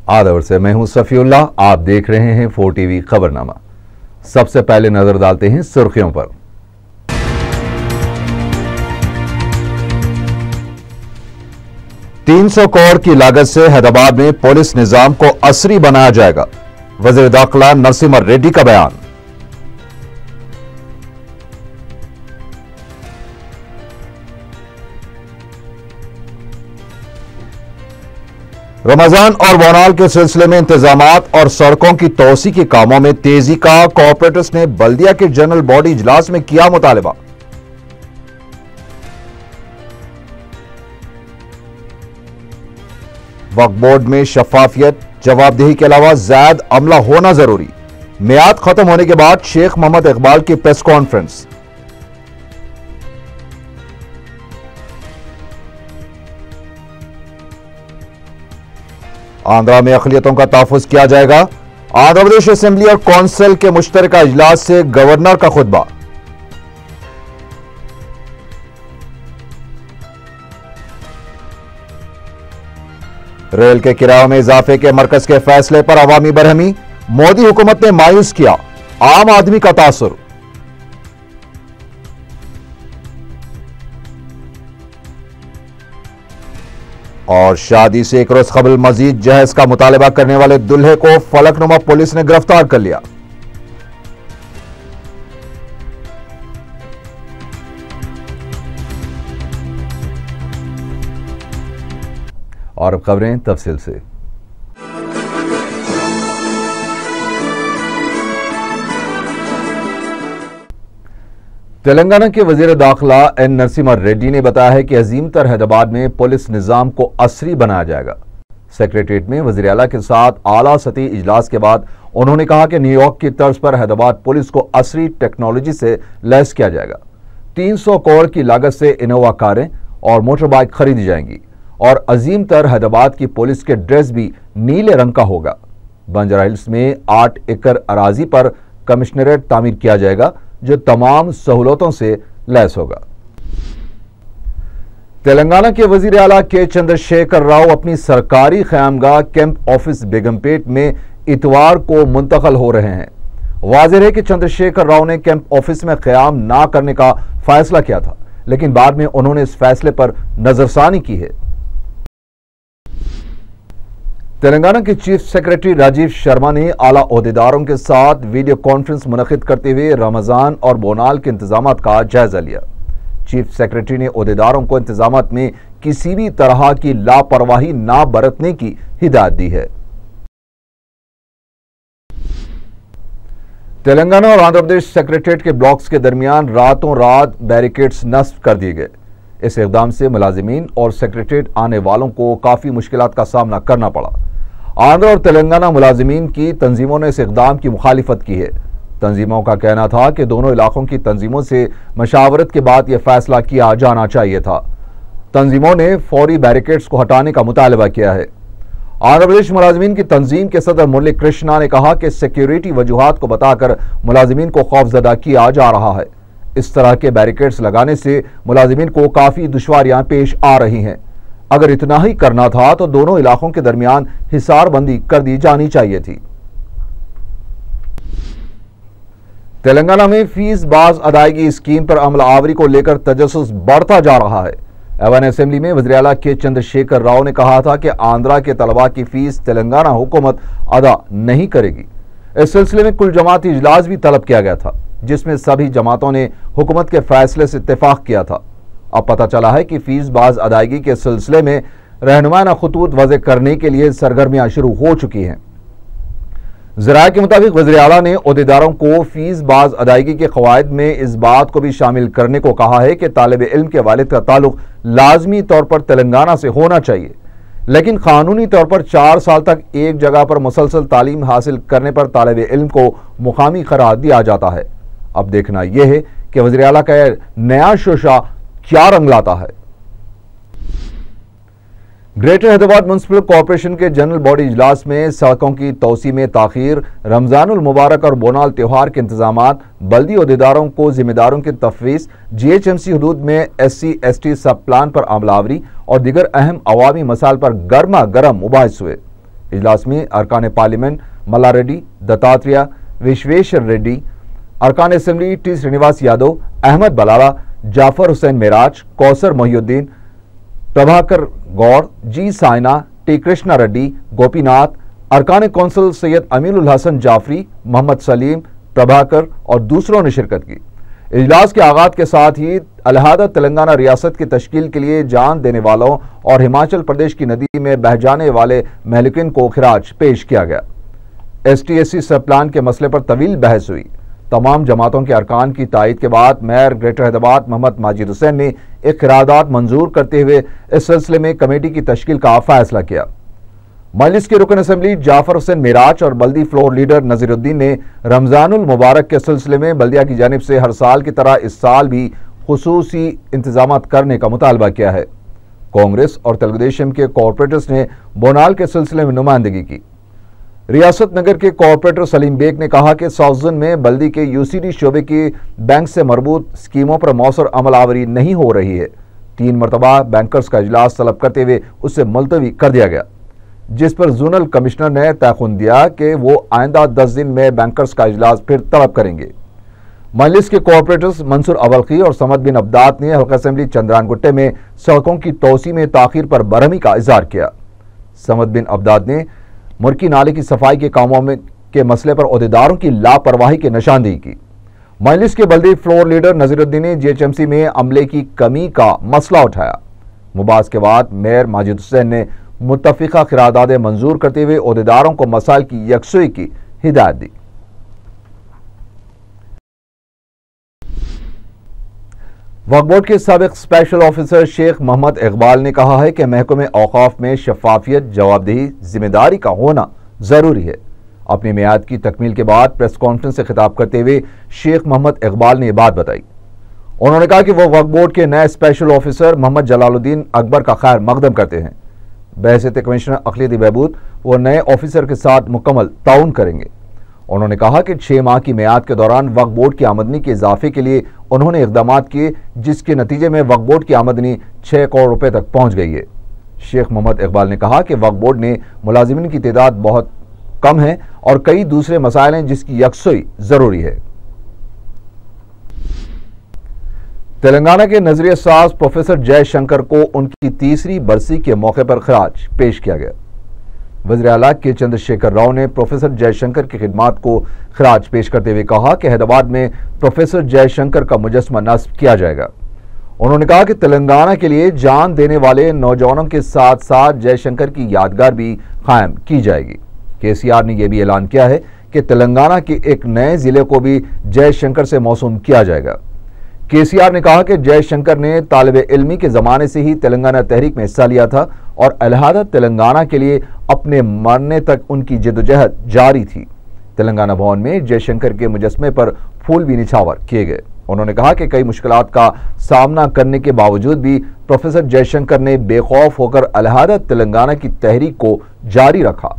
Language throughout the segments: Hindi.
आदवर से मैं हूं सफीउल्लाह। आप देख रहे हैं 4 टीवी खबरनामा। सबसे पहले नजर डालते हैं सुर्खियों पर। $300 करोड़ की लागत से हैदराबाद में पुलिस निजाम को असरी बनाया जाएगा, वजीर दाखिला नरसिम्हा रेड्डी का बयान। रमजान और बोनाल के सिलसिले में इंतजामात और सड़कों की तोसी के कामों में तेजी का कॉर्पोरेटर्स ने बल्दिया के जनरल बॉडी इजलास में किया मुतालबा। वक्फ बोर्ड में शफाफियत, जवाबदेही के अलावा ज्यादा अमला होना जरूरी। मियाद खत्म होने के बाद शेख मोहम्मद इकबाल की प्रेस कॉन्फ्रेंस। आंध्रा में अक़लियतों का तहफ़्फ़ुज़ किया जाएगा। आंध्र प्रदेश असेंबली और कौंसिल के मुश्तरका इजलास से गवर्नर का खुतबा। रेल के किरायों में इजाफे के मरकज के फैसले पर अवामी बरहमी। मोदी हुकूमत ने मायूस किया आम आदमी का तासुर। और शादी से एक रोज कबल मजीद जहेज का मुतालबा करने वाले दुल्हे को फलकनुमा पुलिस ने गिरफ्तार कर लिया। और अब खबरें तफसील से। तेलंगाना के वजीर दाखिला एन नरसिम्हा रेड्डी ने बताया है कि अजीम तर हैदराबाद में पुलिस निजाम को असरी बनाया जाएगा। सेक्रेटरीट में वजीर आला के साथ आला सतही इजलास के बाद उन्होंने कहा कि न्यूयॉर्क की तर्ज पर हैदराबाद पुलिस को असरी टेक्नोलॉजी से लैस किया जाएगा। 300 करोड़ की लागत से इनोवा कारें और मोटर बाइक खरीदी जाएंगी और अजीम तर हैदराबाद की पुलिस के ड्रेस भी नीले रंग का होगा। बंजारा हिल्स में 8 एकड़ अराजी पर कमिश्नरेट तामीर किया जाएगा जो तमाम सहूलतों से लैस होगा। तेलंगाना के वजीर आला के चंद्रशेखर राव अपनी सरकारी ख़यामगाह कैंप ऑफिस बेगमपेट में इतवार को मुंतकिल हो रहे हैं। वाज़ेह है कि चंद्रशेखर राव ने कैंप ऑफिस में क़याम ना करने का फैसला किया था, लेकिन बाद में उन्होंने इस फैसले पर नजरसानी की है। तेलंगाना के चीफ सेक्रेटरी राजीव शर्मा ने आला ओहदेदारों के साथ वीडियो कॉन्फ्रेंस मुनक़िद करते हुए रमजान और बोनाल के इंतजामात का जायजा लिया। चीफ सेक्रेटरी ने ओहदेदारों को इंतजामात में किसी भी तरह की लापरवाही ना बरतने की हिदायत दी है। तेलंगाना और आंध्र प्रदेश सेक्रेटरीट के ब्लॉक्स के दरमियान रातों रात बैरिकेड्स नस्ब कर दिए गए। इस इक़दाम से मुलाजिमीन और सेक्रेटरीट आने वालों को काफ़ी मुश्किलात का सामना करना पड़ा। आंध्र और तेलंगाना मुलाजिमीन की तंजीमों ने इस इक़दाम की मुखालिफत की है। तंजीमों का कहना था कि दोनों इलाकों की तंजीमों से मशावरत के बाद यह फैसला किया जाना चाहिए था। तंजीमों ने फौरी बैरिकेड्स को हटाने का मुतालबा किया है। आंध्र प्रदेश मुलाजिमीन की तंजीम के सदर मुरली कृष्णा ने कहा कि सिक्योरिटी वजूहात को बताकर मुलाजिमीन को खौफजदा किया जा रहा है। इस तरह के बैरिकेड्स लगाने से मुलाजिमीन को काफ़ी दुश्वारियां पेश आ रही हैं। अगर इतना ही करना था तो दोनों इलाकों के दरमियान हिसारबंदी कर दी जानी चाहिए थी। तेलंगाना में फीस बाज अदायगी स्कीम पर अमल आवरी को लेकर तजस्सुस बढ़ता जा रहा है। ऐवान असेंबली में वज़ीर आला के चंद्रशेखर राव ने कहा था कि आंध्रा के तलबा की फीस तेलंगाना हुकूमत अदा नहीं करेगी। इस सिलसिले में कुल जमाती इजलास भी तलब किया गया था, जिसमें सभी जमातों ने हुकूमत के फैसले से इत्तेफाक किया था। अब पता चला है कि फीस बाज अदायगी के सिलसिले में रहनुमाना खतूत वज़े करने के लिए सरगर्मियां शुरू हो चुकी हैं। ज़राए के मुताबिक वज़ीर आला ने ओहदेदारों को फीस बाज अदायगी के क़वायद में इस बात को भी शामिल करने को कहा है कि तालिब इल्म के वालिद का ताल्लुक लाजमी तौर पर तेलंगाना से होना चाहिए, लेकिन कानूनी तौर पर 4 साल तक एक जगह पर मुसलसल तालीम हासिल करने पर तालिब इल्म को मुकामी करार दिया जाता है। अब देखना यह है कि वज़ीर आला का नया शोशा क्या रंग लाता है। ग्रेटर हैदराबाद म्युनिसिपल कॉर्पोरेशन के जनरल बॉडी इजलास में सड़कों की तोसी में ताखीर, रमजानुल मुबारक और बोनाल त्यौहार के इंतजामात, बल्दी ओहदेदारों को जिम्मेदारों की तफवीज़, GHMC हदूद में SC/ST सब प्लान पर अमलावरी और दीगर अहम अवामी मसाइल पर गर्मा गर्म मुबाहिस हुए। इजलास में अरकान पार्लियामेंट मल्ला रेड्डी, दत्तात्रेय, विश्वेश्वर रेड्डी, अरकान असेंबली टी श्रीनिवास यादव, अहमद बलाला, जाफर हुसैन मेराज, कौसर मोहिउद्दीन, प्रभाकर गौड़, जी साइना, टी कृष्णा रेड्डी, गोपीनाथ, अरकान कौंसिल सैयद अमीनुल हसन जाफरी, मोहम्मद सलीम, प्रभाकर और दूसरों ने शिरकत की। इजलास के आगाज के साथ ही अलहदा तेलंगाना रियासत की तश्कील के लिए जान देने वालों और हिमाचल प्रदेश की नदी में बह जाने वाले महलकिन को खिराज पेश किया गया। ST/SC सब प्लान के मसले पर तवील बहस हुई। तमाम जमातों के अरकान की तायद के बाद मेयर ग्रेटर हैदराबाद मोहम्मद माजिद हुसैन ने एक करारदाद मंजूर करते हुए इस सिलसिले में कमेटी की तश्कील का फैसला किया। मजलिस के रुकन असेंबली जाफर हुसैन मेराज और बल्दी फ्लोर लीडर नजीरुद्दीन ने रमजानुल मुबारक के सिलसिले में बल्दिया की जानिब से हर साल की तरह इस साल भी खुसूसी इंतजाम करने का मुतालबा किया है। कांग्रेस और तेलुगुदेशम के कॉरपोरेटर्स ने बोनाल के सिलसिले में नुमाइंदगी की। रियासत नगर के कॉरपोरेटर सलीम बेग ने कहा कि साउथन में बल्दी के UCD शोबे की बैंक से मरबूत स्कीमों पर मौसर अमल आवरी नहीं हो रही है। 3 मरतबा बैंकर्स का इजलास तलब करते हुए उसे मुलतवी कर दिया गया, जिस पर जोनल कमिश्नर ने तयखुन दिया कि वो आइंदा 10 दिन में बैंकर्स का इजलास फिर तलब करेंगे। मजलिस के कॉरपोरेटर्स मंसूर अवलखी और समद बिन अब्दाद ने हल्का असेंबली चंद्रानगुट्टे में सड़कों की तोसी में ताखीर पर बरहमी का इजहार किया। समद बिन अब्दाद ने मुर्की नाले की सफाई के कामों में के मसले पर ओहदेदारों की लापरवाही की निशानदेही की। मजलिस के बल्दी फ्लोर लीडर नजीरुद्दीन ने GHMC में अमले की कमी का मसला उठाया। मुबास के बाद मेयर माजिद हुसैन ने मुत्तफिका क़रारदादें मंजूर करते हुए ओहदेदारों को मसाइल की यकसुई की हिदायत दी। वक्फ बोर्ड के साबिक स्पेशल ऑफिसर शेख मोहम्मद इकबाल ने कहा है कि महकमे औकाफ में शफाफियत, जवाबदेही, जिम्मेदारी का होना जरूरी है। अपनी मियाद की तकमील के बाद प्रेस कॉन्फ्रेंस से खिताब करते हुए शेख मोहम्मद इकबाल ने यह बात बताई। उन्होंने कहा कि वो वक्फ बोर्ड के नए स्पेशल ऑफिसर मोहम्मद जलालुद्दीन अकबर का खैर मकदम करते हैं। बहसीत कमिश्नर अक़लियती बहबूद वो नए ऑफिसर के साथ मुकम्मल ताउन करेंगे। उन्होंने कहा कि 6 माह की मियाद के दौरान वक्फ बोर्ड की आमदनी के इजाफे के लिए उन्होंने इक़दाम किए, जिसके नतीजे में वक्फ बोर्ड की आमदनी 6 करोड़ रुपए तक पहुंच गई है। शेख मोहम्मद इकबाल ने कहा कि वक्फ बोर्ड ने मुलाजिमीन की तादाद बहुत कम है और कई दूसरे मसाइल हैं जिसकी यकसुई जरूरी है। तेलंगाना के नजरिया साज प्रोफेसर जयशंकर को उनकी 3री बरसी के मौके पर खराज पेश किया गया। वज़ीर आला के चंद्रशेखर राव ने प्रोफेसर जयशंकर की खिदमात को खराज पेश करते हुए कहा कि हैदराबाद में प्रोफेसर जयशंकर का मुजस्मा नस्ब किया जाएगा। उन्होंने कहा कि तेलंगाना के लिए जान देने वाले नौजवानों के साथ साथ जयशंकर की यादगार भी कायम की जाएगी। KCR ने यह भी ऐलान किया है कि तेलंगाना के एक नए जिले को भी जयशंकर से मौसूम किया जाएगा। KCR ने कहा कि जयशंकर ने तालिबे इल्मी के ज़माने से ही तेलंगाना तहरीक में हिस्सा लिया था और अलहदा तेलंगाना के लिए अपने मरने तक उनकी जद्दोजहद जारी थी। तेलंगाना भवन में जयशंकर के मुजस्मे पर फूल भी निछावर किए गए। उन्होंने कहा कि कई मुश्किलात का सामना करने के बावजूद भी प्रोफेसर जयशंकर ने बेखौफ होकर अलहदा तेलंगाना की तहरीक को जारी रखा।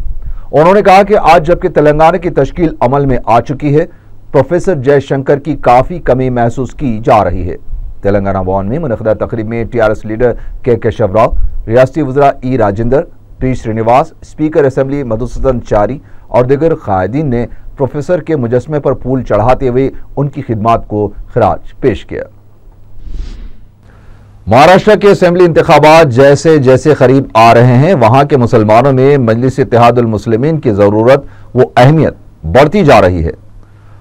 उन्होंने कहा कि आज जबकि तेलंगाना की तश्कील अमल में आ चुकी है, प्रोफेसर जयशंकर की काफ़ी कमी महसूस की जा रही है। तेलंगाना भवन में मुनक़दा तकरीब में TRS लीडर के केशव राव, रियासती वज़रा E Rajendra, T Srinivas, speaker assembly Madhusudan Chary और दीगर कायदीन ने प्रोफेसर के मुजस्मे पर फूल चढ़ाते हुए उनकी खिदमात को खराज पेश किया। महाराष्ट्र के असेंबली इंतखाबात जैसे जैसे करीब आ रहे हैं, वहां के मुसलमानों में मजलिस इत्तेहादुल मुस्लिमीन की ज़रूरत व अहमियत बढ़ती जा रही है।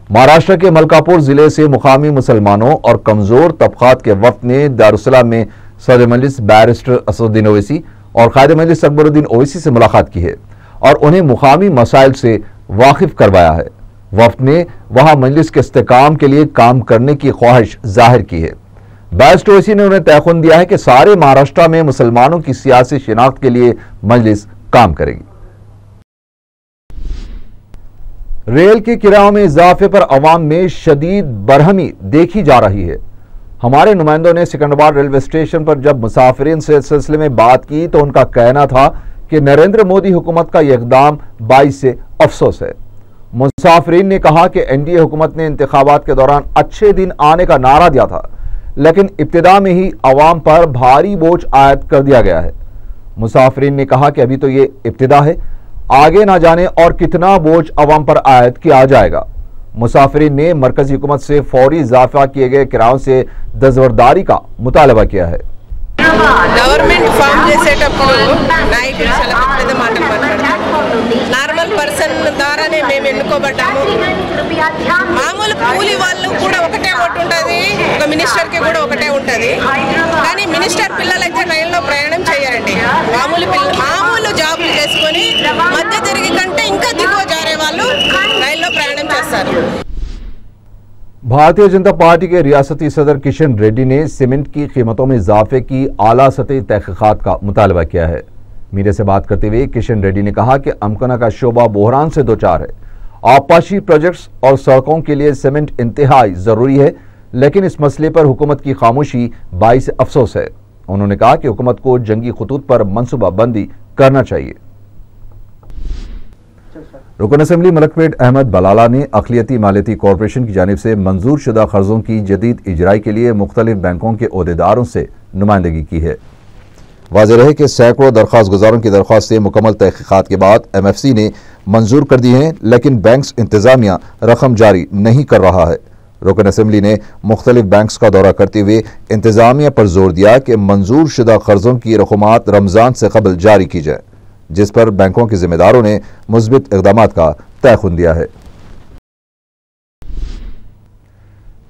महाराष्ट्र के मलकापुर जिले से मुकामी मुसलमानों और कमजोर तबकात के वफ्द ने दारुस्सलाम में सदर मजलिस बैरिस्टर असदुद्दीन ओवैसी और कायद मजलिस अकबरुद्दीन ओवैसी से मुलाकात की है और उन्हें मुकामी मसाइल से वाकिफ करवाया है। वफ्द ने वहां मजलिस के इस्तेकाम के लिए काम करने की ख्वाहिश जाहिर की है। बैरिस्टर ओवैसी ने उन्हें तयखुन दिया है कि सारे महाराष्ट्र में मुसलमानों की सियासी शिनाख्त के लिए मजलिस काम करेगी। रेल के किरायों में इजाफे पर अवाम में शदीद बरहमी देखी जा रही है। हमारे नुमाइंदों ने सिकंदराबाद रेलवे स्टेशन पर जब मुसाफिरीन से सिलसिले में बात की तो उनका कहना था कि नरेंद्र मोदी हुकूमत का यह इक़दाम बाइस से अफसोस है। मुसाफिरीन ने कहा कि NDA हुकूमत ने इंतखाबात के दौरान अच्छे दिन आने का नारा दिया था, लेकिन इब्तिदा में ही अवाम पर भारी बोझ आयद कर दिया गया है। मुसाफिरीन ने कहा कि अभी तो ये इब्तिदा है, आगे ना जाने और कितना बोझ अवाम पर आयद किया जाएगा। मुसाफिरीन ने मरकजी हुकूमत से फौरी इजाफा किए गए किरायों से दस्तबरदारी का मुतालबा किया है। గవర్నమెంట్ ఫామ్ చేసేటప్పుడు నాయకులు చాలా పెద్ద మాటలు మాట్లాడతారు. నార్మల్ పర్సన్ ద్వారానే మేము ఎన్నుకోబడ్డాము. మామూలు కూలి వాళ్ళు కూడా ఒకటే ఓటు ఉంటుంది, ఒక మినిస్టర్కి కూడా ఒకటే ఉంటుంది. కానీ మినిస్టర్ పిల్లలైతే రైల్లో ప్రయాణం చేయరండి. మామూలు జాబులు చేసుకొని మధ్య తిరిగి కంటే ఇంకా దిగువ జారే వాళ్ళు రైల్లో ప్రయాణం చేస్తారు। भारतीय जनता पार्टी के रियासती सदर किशन रेड्डी ने सीमेंट की कीमतों में इजाफे की आला सतही तहकीकात का मुतालबा किया है। मीडिया से बात करते हुए किशन रेड्डी ने कहा कि अमकना का शोबा बहरान से दो चार है। आबपाशी प्रोजेक्ट्स और सड़कों के लिए सीमेंट इंतहाई जरूरी है, लेकिन इस मसले पर हुकूमत की खामोशी बाइस अफसोस है। उन्होंने कहा कि हुकूमत को जंगी खतूत पर मनसूबाबंदी करना चाहिए। रुकन असम्बली मलकपेट अहमद बलाला ने अक़लियती मालियती कॉरपोरेशन की जानिब से मंजूर शुदा कर्जों की जदीद इजराई के लिए मुख्तलिफ बैंकों के ओहदेदारों से नुमाइंदगी की है। वाज़ेह रहे कि सैकड़ों दरख्वास्त गुजारों की दरख्वास्तें मुकम्मल तहकीकात के बाद MFC ने मंजूर कर दी हैं, लेकिन बैंक्स इंतजामिया रकम जारी नहीं कर रहा है। रुकन असम्बली ने मुख्तलिफ बैंक्स का दौरा करते हुए इंतजामिया पर जोर दिया कि मंजूर शुदा कर्जों की रकूमात रमज़ान से कबल जारी की जाए, जिस पर बैंकों के जिम्मेदारों ने मुस्बित इक़दाम का तयख़ुन दिया है।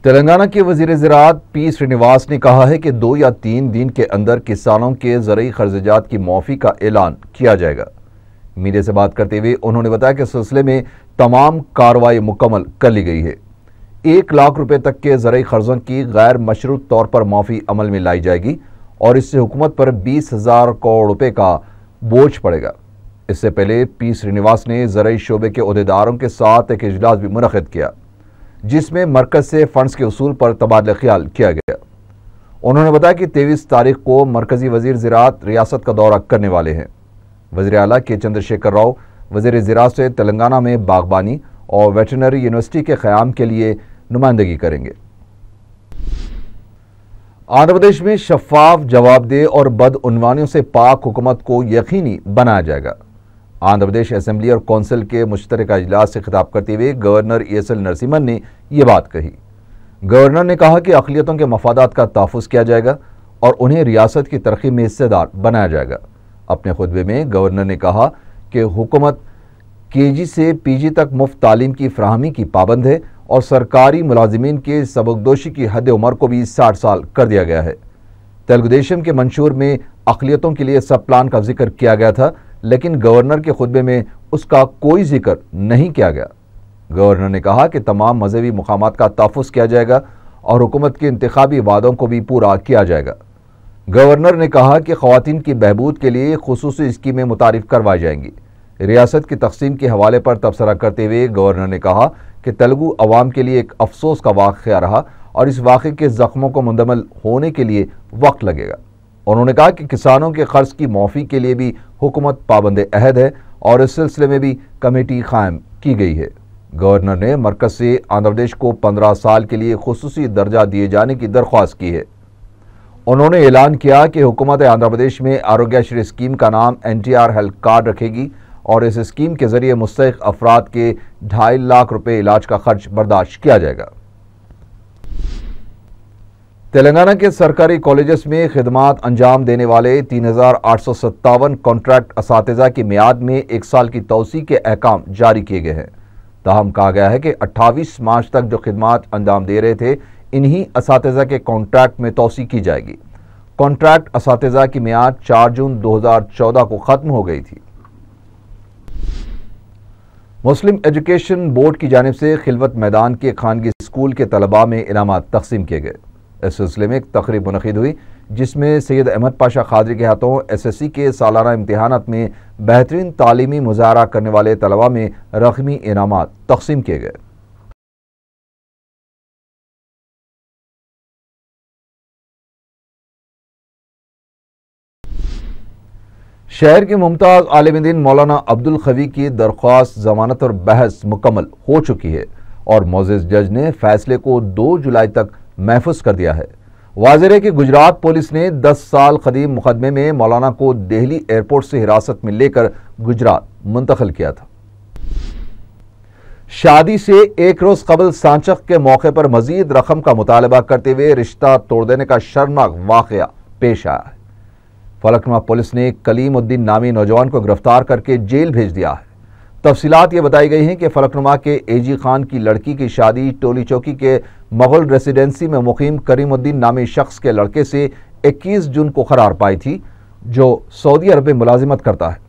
तेलंगाना के वज़ीर ज़राअत P श्रीनिवास ने कहा है कि 2 या 3 दिन के अंदर किसानों के ज़रूरी खर्चात की माफ़ी का ऐलान किया जाएगा। मीडिया से बात करते हुए उन्होंने बताया कि सिलसिले में तमाम कार्रवाई मुकम्मल कर ली गई है। 1 लाख रुपए तक के ज़रूरी कर्ज़ों की गैर मशरूत तौर पर माफ़ी अमल में लाई जाएगी और इससे हुकूमत पर 20,000 करोड़ रुपए का बोझ पड़ेगा। इससे पहले P श्रीनिवास ने ज़रूरी शोबे के ओहदेदारों के साथ एक इजलास भी मुनक़िद किया, जिसमें मरकज़ से फंड्स के उसूल पर तबादला ख्याल किया गया। उन्होंने बताया कि 23 तारीख को मरकज़ी वज़ीर ज़राअत रियासत का दौरा करने वाले हैं। वज़ीर आला के चंद्रशेखर राव वज़ीर ज़राअत से तेलंगाना में बागबानी और वेटरनरी यूनिवर्सिटी के क़याम के लिए नुमाइंदगी करेंगे। आंध्र प्रदेश में शफाफ, जवाबदेह और बदउनवानियों से पाक हुकूमत को यकीनी बनाया जाएगा। आंध्र प्रदेश असेंबली और कौंसिल के मुश्तरका इजलास से खिताब करते हुए गवर्नर ESL नरसिम्हन ने यह बात कही। गवर्नर ने कहा कि अक़लियतों के मफादात का तहफ़्फ़ुज़ किया जाएगा और उन्हें रियासत की तरक्की में हिस्सेदार बनाया जाएगा। अपने खुतबे में गवर्नर ने कहा कि हुकूमत KG से PG तक मुफ्त तालीम की फराहमी की पाबंद है और सरकारी मुलाजिमीन के सबकदोशी की हद उम्र को भी 60 साल कर दिया गया है। तेलुगुदेशम के मंशूर में अक़लियतों के लिए सब प्लान का जिक्र किया गया था, लेकिन गवर्नर के खुतबे में उसका कोई जिक्र नहीं किया गया। गवर्नर ने कहा कि तमाम मजहबी मुकामात का तहफ़्फ़ुज़ किया जाएगा और हुकूमत के इंतखाबी वादों को भी पूरा किया जाएगा। गवर्नर ने कहा कि ख़वातीन की बहबूद के लिए खुसूसी स्कीमें मुतारिफ करवाई जाएंगी। रियासत की तकसीम के हवाले पर तबसरा करते हुए गवर्नर ने कहा कि तेलुगु अवाम के लिए एक अफसोस का वाक़या रहा और इस वाक़े के ज़ख्मों को मुंदमल होने के लिए वक्त लगेगा। उन्होंने कहा कि किसानों के कर्ज की माफ़ी के लिए भी हुकूमत पाबंद अहद है और इस सिलसिले में भी कमेटी कायम की गई है। गवर्नर ने मरकज़ से आंध्र प्रदेश को 15 साल के लिए खुसूसी दर्जा दिए जाने की दरख्वास्त की है। उन्होंने ऐलान किया कि हुकूमत आंध्र प्रदेश में आरोग्यश्री स्कीम का नाम NTR हेल्थ कार्ड रखेगी और इस स्कीम के जरिए मुस्तहिक अफराद के 2.5 लाख रुपए इलाज का खर्च बर्दाश्त किया जाएगा। तेलंगाना के सरकारी कॉलेजेस में खिदमात अंजाम देने वाले 3,857 कॉन्ट्रैक्ट असातिज़ा की मियाद में 1 साल की तौसी के अहकाम जारी किए गए हैं। ताहम कहा गया है कि 28 मार्च तक जो खिदमात अंजाम दे रहे थे, इन्हीं असातिज़ा के कॉन्ट्रैक्ट में तौसी की जाएगी। कॉन्ट्रैक्ट असातिज़ा की मियाद 4 जून 2014 को ख़त्म हो गई थी। मुस्लिम एजुकेशन बोर्ड की जानिब से खिलवत मैदान के खानगी स्कूल के तलबा में इनामात तकसीम किए गए। इस सिलसिले में एक तकरीब मुनक़िद हुई, जिसमें सैयद अहमद पाशा खादरी के हाथों SSC के सालाना इम्तिहानात में बेहतरीन तालीमी मुजाहरा करने वाले तलबा में रकमी इनामात तकसीम किए गए। शहर के मुमताज़ आलिम दीन मौलाना अब्दुल खवी की दरख्वास्त जमानत और बहस मुकम्मल हो चुकी है और मोअज़्ज़िज़ जज ने फैसले को 2 जुलाई तक महफूज कर दिया है। वाज़ेह है कि गुजरात पुलिस ने 10 साल कदीम मुकदमे में मौलाना को दिल्ली एयरपोर्ट से हिरासत में लेकर गुजरात मुंतकिल किया था। शादी से एक रोज कबल सांचक के मौके पर मजीद रकम का मुतालबा करते हुए रिश्ता तोड़ देने का शर्मनाक वाकया पेश आया है। फलकनुमा पुलिस ने कलीमुद्दीन नामी नौजवान को गिरफ्तार करके जेल भेज दिया है। तफसीलात ये बताई गई हैं कि फलकनुमा के एजी खान की लड़की की शादी टोली चौकी के मुगल रेसिडेंसी में मुकीम करीमुद्दीन नामी शख्स के लड़के से 21 जून को करार पाई थी, जो सऊदी अरब में मुलाजिमत करता है।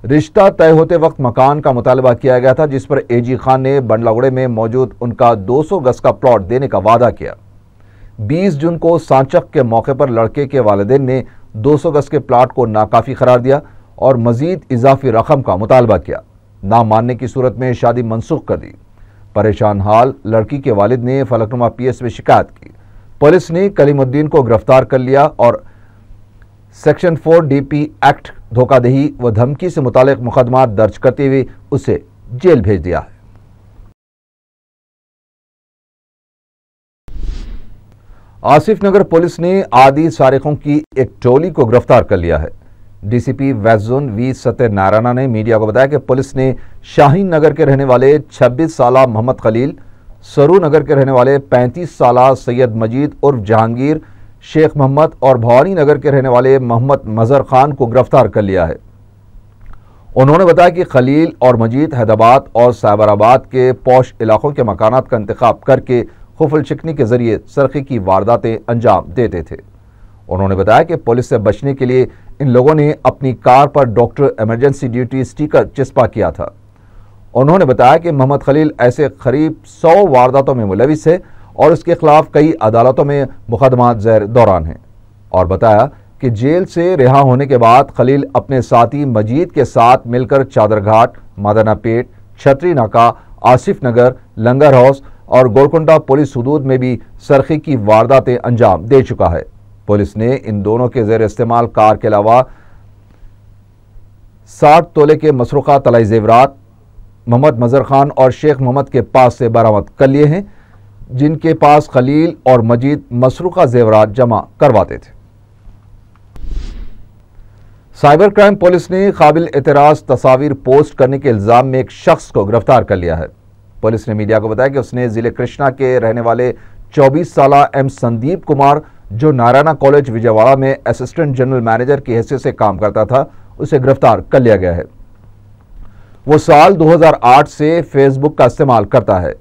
रिश्ता तय होते वक्त मकान का मुतालबा किया गया था, जिस पर एजी खान ने बंडलागुड़े में मौजूद उनका 200 गज का प्लॉट देने का वादा किया। 20 जून को सांचक के मौके पर लड़के के वालिदैन ने 200 गज के प्लॉट को नाकाफी करार दिया और मजीद इजाफी रकम का मुतालबा किया। ना मानने की सूरत में शादी मनसूख कर दी। परेशान हाल लड़की के वालिद ने फलकनुमा पीएस में शिकायत की। पुलिस ने कलीमुद्दीन को गिरफ्तार कर लिया और सेक्शन 4 DP एक्ट धोखाधड़ी व धमकी से मुतालिक मुकदमा दर्ज करते हुए उसे जेल भेज दिया है। आसिफ नगर पुलिस ने आदि सारिकों की एक टोली को गिरफ्तार कर लिया है। DCP west zone V Satyanarayana ने मीडिया को बताया कि पुलिस ने शाहीन नगर के रहने वाले 26 साला मोहम्मद खलील, सरू नगर के रहने वाले 35 साला सैयद मजीद उर्फ जहांगीर, शेख मोहम्मद और भवानी नगर के रहने वाले मोहम्मद मजहर खान को गिरफ्तार कर लिया है। उन्होंने बताया कि खलील और मजीद हैदराबाद और साइबराबाद के पौश इलाकों के मकानात का इंतखाब करके खुफल चिकनी के जरिए सरखी की वारदातें अंजाम देते थे। उन्होंने बताया कि पुलिस से बचने के लिए इन लोगों ने अपनी कार पर डॉक्टर इमरजेंसी ड्यूटी स्टिकर चिपका किया था। उन्होंने बताया कि मोहम्मद खलील ऐसे करीब 100 वारदातों में मुलविस है और उसके खिलाफ कई अदालतों में मुकदमा ज़ैर दौरान है, और बताया कि जेल से रिहा होने के बाद खलील अपने साथी मजीद के साथ मिलकर चादरघाट, मादनापेट, छतरी नाका, आसिफ नगर, लंगर हाउस और गोलकुंडा पुलिस हदूद में भी सरखी की वारदातें अंजाम दे चुका है। पुलिस ने इन दोनों के ज़ेर इस्तेमाल कार के अलावा 60 तोले के मसरूका तलाई जेवरात मोहम्मद मजहर खान और शेख मोहम्मद के पास से बरामद कर लिए हैं, जिनके पास खलील और मजीद मसरूका जेवरात जमा करवाते थे। साइबर क्राइम पुलिस ने काबिल एतराज तस्वीर पोस्ट करने के इल्जाम में एक शख्स को गिरफ्तार कर लिया है। पुलिस ने मीडिया को बताया कि उसने जिले कृष्णा के रहने वाले 24 साला एम संदीप कुमार, जो नारायणा कॉलेज विजयवाड़ा में असिस्टेंट जनरल मैनेजर की हैसियत से काम करता था, उसे गिरफ्तार कर लिया गया है। वो साल 2008 से फेसबुक का इस्तेमाल करता है।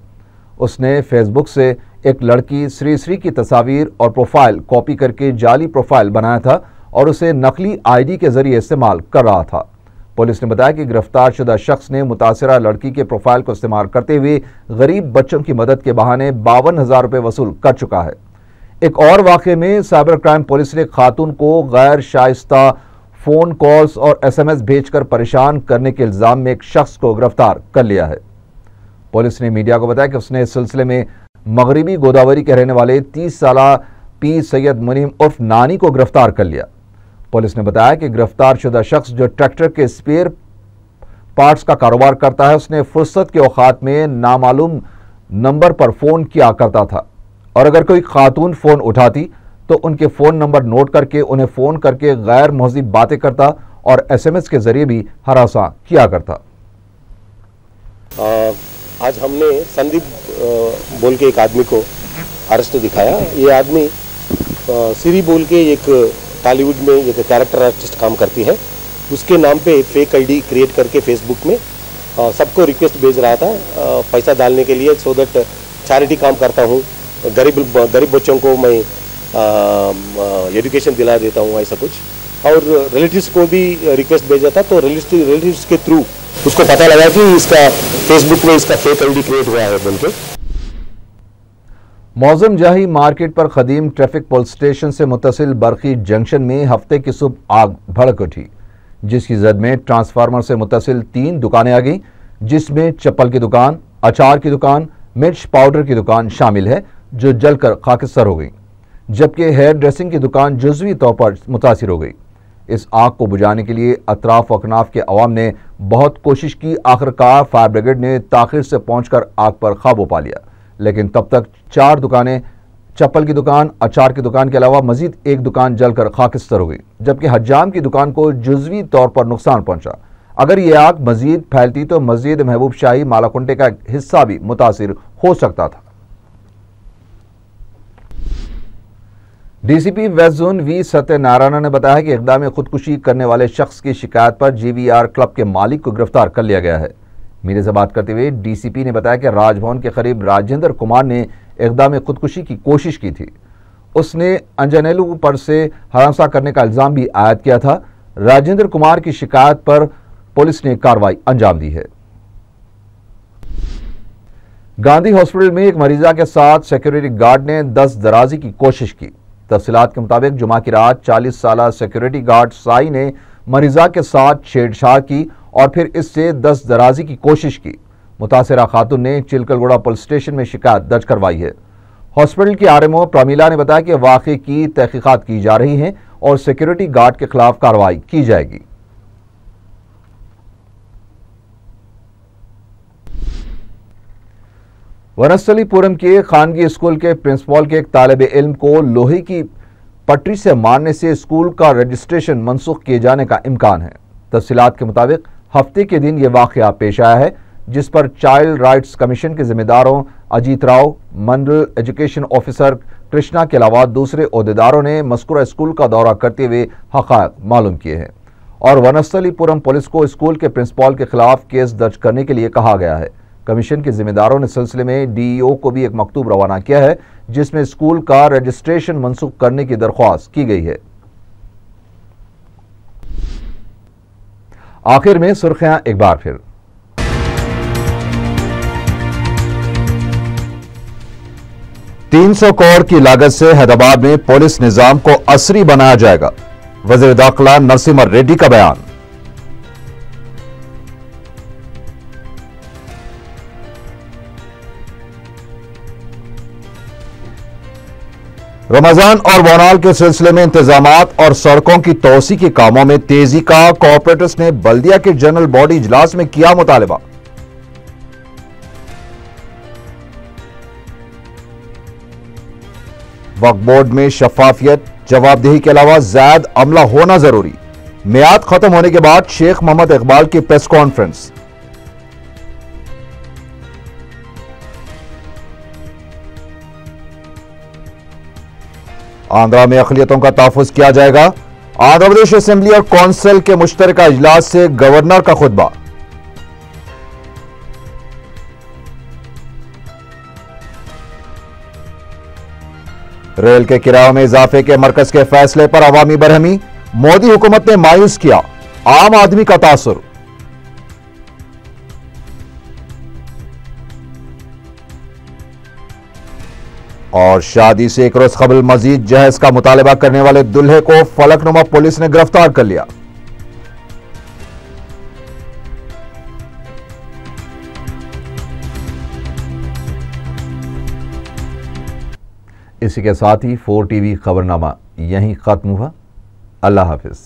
उसने फेसबुक से एक लड़की श्री की तस्वीर और प्रोफाइल कॉपी करके जाली प्रोफाइल बनाया था और उसे नकली आईडी के जरिए इस्तेमाल कर रहा था। पुलिस ने बताया कि गिरफ्तार शुदा शख्स ने मुतासिरा लड़की के प्रोफाइल को इस्तेमाल करते हुए गरीब बच्चों की मदद के बहाने 52,000 रुपये वसूल कर चुका है। एक और वाक़े में साइबर क्राइम पुलिस ने खातून को गैर शाइस्ता फ़ोन कॉल्स और SMS भेजकर परेशान करने के इल्ज़ाम में एक शख्स को गिरफ्तार कर लिया है। पुलिस ने मीडिया को बताया कि उसने इस सिलसिले में मगरबी गोदावरी के रहने वाले 30 साला पी सैयद मुनीम उर्फ नानी को गिरफ्तार कर लिया। पुलिस ने बताया कि गिरफ्तार शुदा शख्स, जो ट्रैक्टर के स्पेयर पार्ट्स का कारोबार करता है, उसने फुर्सत के औकात में नामालूम नंबर पर फ़ोन किया करता था और अगर कोई खातून फ़ोन उठाती तो उनके फ़ोन नंबर नोट करके उन्हें फ़ोन करके गैर महज़िब बातें करता और SMS के ज़रिए भी हरासा किया करता। आज हमने संदीप बोल के एक आदमी को अरेस्ट दिखाया। ये आदमी सिरी बोल के एक टॉलीवुड में एक कैरेक्टर आर्टिस्ट काम करती है, उसके नाम पे फेक ID क्रिएट करके फेसबुक में सबको रिक्वेस्ट भेज रहा था पैसा डालने के लिए, सो दैट चैरिटी काम करता हूँ, गरीब बच्चों को मैं एजुकेशन दिला देता हूँ, ऐसा कुछ। और रिलेटिव्स को भी रिक्वेस्ट भेजा था, तो रिलेटिव्स के थ्रू उसको पता लगा कि इसका फेसबुक में इसका फेक ID क्रिएट हुआ है बोल के। मौजम जाही मार्केट पर कदीम ट्रैफिक पुलिस स्टेशन से मुत्तसिल बरखी जंक्शन में हफ्ते की सुबह आग भड़क उठी, जिसकी जद में ट्रांसफार्मर से मुत्तसिल 3 दुकानें आ गईं, जिसमें चप्पल की दुकान, अचार की दुकान, मिर्च पाउडर की दुकान शामिल है, जो जलकर खाकिस्तर हो गई, जबकि हेयर ड्रेसिंग की दुकान जुज़वी तौर पर मुतासिर हो गई। इस आग को बुझाने के लिए अतराफ अकनाफ के अवाम ने बहुत कोशिश की। आखिरकार फायर ब्रिगेड ने ताखिर से पहुंचकर आग पर काबू पा लिया, लेकिन तब तक चप्पल की दुकान, अचार की दुकान के अलावा मजीद एक दुकान जलकर खाकिस्तर हो गई, जबकि हज्जाम की दुकान को जुज़वी तौर पर नुकसान पहुंचा। अगर ये आग मजीद फैलती तो मस्जिद महबूब शाही मालाकुंटे का हिस्सा भी मुतासिर हो सकता था। DCP west zone V Satyanarayana ने बताया कि इक़दाम खुदकुशी करने वाले शख्स की शिकायत पर जीवीआर क्लब के मालिक को गिरफ्तार कर लिया गया है। मीडिया से बात करते हुए डीसीपी ने बताया कि राजभवन के करीब राजेंद्र कुमार ने इक़दाम खुदकुशी की कोशिश की थी। उसने अंजनेलू पर से हरासा करने का इल्जाम भी आयद किया था। राजेंद्र कुमार की शिकायत पर पुलिस ने कार्रवाई अंजाम दी है। गांधी हॉस्पिटल में एक मरीजा के साथ सिक्योरिटी गार्ड ने दस्तदराजी की कोशिश की। तफसीलात के मुताबिक जुमा की रात 40 साल सिक्योरिटी गार्ड साई ने मरीजा के साथ छेड़छाड़ की और फिर इससे दस्तदराजी की कोशिश की। मुतासिरा खातून ने चिलकलगुड़ा पुलिस स्टेशन में शिकायत दर्ज करवाई है। हॉस्पिटल की आरएमओ प्रमीला ने बताया कि वाक़े की तहकीकात की जा रही हैं और सिक्योरिटी गार्ड के खिलाफ कार्रवाई की जाएगी। वनस्थलीपुरम के खानगी स्कूल के प्रिंसिपल के एक तालिब इल्म को लोहे की पटरी से मारने से स्कूल का रजिस्ट्रेशन मनसूख किए जाने का इम्कान है। तफसीलात के मुताबिक हफ्ते के दिन यह वाक़या पेश आया है, जिस पर चाइल्ड राइट्स कमीशन के जिम्मेदारों अजीत राव, मंडल एजुकेशन ऑफिसर कृष्णा के अलावा दूसरे ओहदेदारों ने मज़कूरा स्कूल का दौरा करते हुए हक़ाइक़ मालूम किए हैं और वनस्थलीपुरम पुलिस को स्कूल के प्रिंसिपल के खिलाफ केस दर्ज करने के लिए कहा गया है। कमीशन के जिम्मेदारों ने सिलसिले में डीईओ को भी एक मकतूब रवाना किया है, जिसमें स्कूल का रजिस्ट्रेशन मनसूख करने की दरख्वास्त की गई है। आखिर में सुर्खियां एक बार फिर। $300 करोड़ की लागत से हैदराबाद में पुलिस निजाम को असरी बनाया जाएगा, वज़ीर दाखिला नरसिम्हा रेड्डी का बयान। रमजान और बोनाल के सिलसिले में इंतजामात और सड़कों की तोसी के कामों में तेजी का कॉर्पोरेटर्स ने बल्दिया के जनरल बॉडी इजलास में किया मुतालबा। वक्फ बोर्ड में शफाफियत, जवाबदेही के अलावा ज़ायद अमला होना जरूरी। मियाद खत्म होने के बाद शेख मोहम्मद इकबाल की प्रेस कॉन्फ्रेंस। आंध्रा में अक़लियतों का तहफ़्फ़ुज़ किया जाएगा। आंध्र प्रदेश असेंबली और कौंसिल के मुश्तरका इजलास से गवर्नर का खुतबा। रेल के किरायों में इजाफे के मरकज के फैसले पर अवामी बरहमी, मोदी हुकूमत ने मायूस किया आम आदमी का तासुर। और शादी से एक रोज कबल मजीद जहेज का मुतालबा करने वाले दुल्हे को फलकनुमा पुलिस ने गिरफ्तार कर लिया। इसी के साथ ही 4 टीवी खबरनामा यहीं खत्म हुआ। अल्लाह हाफिज।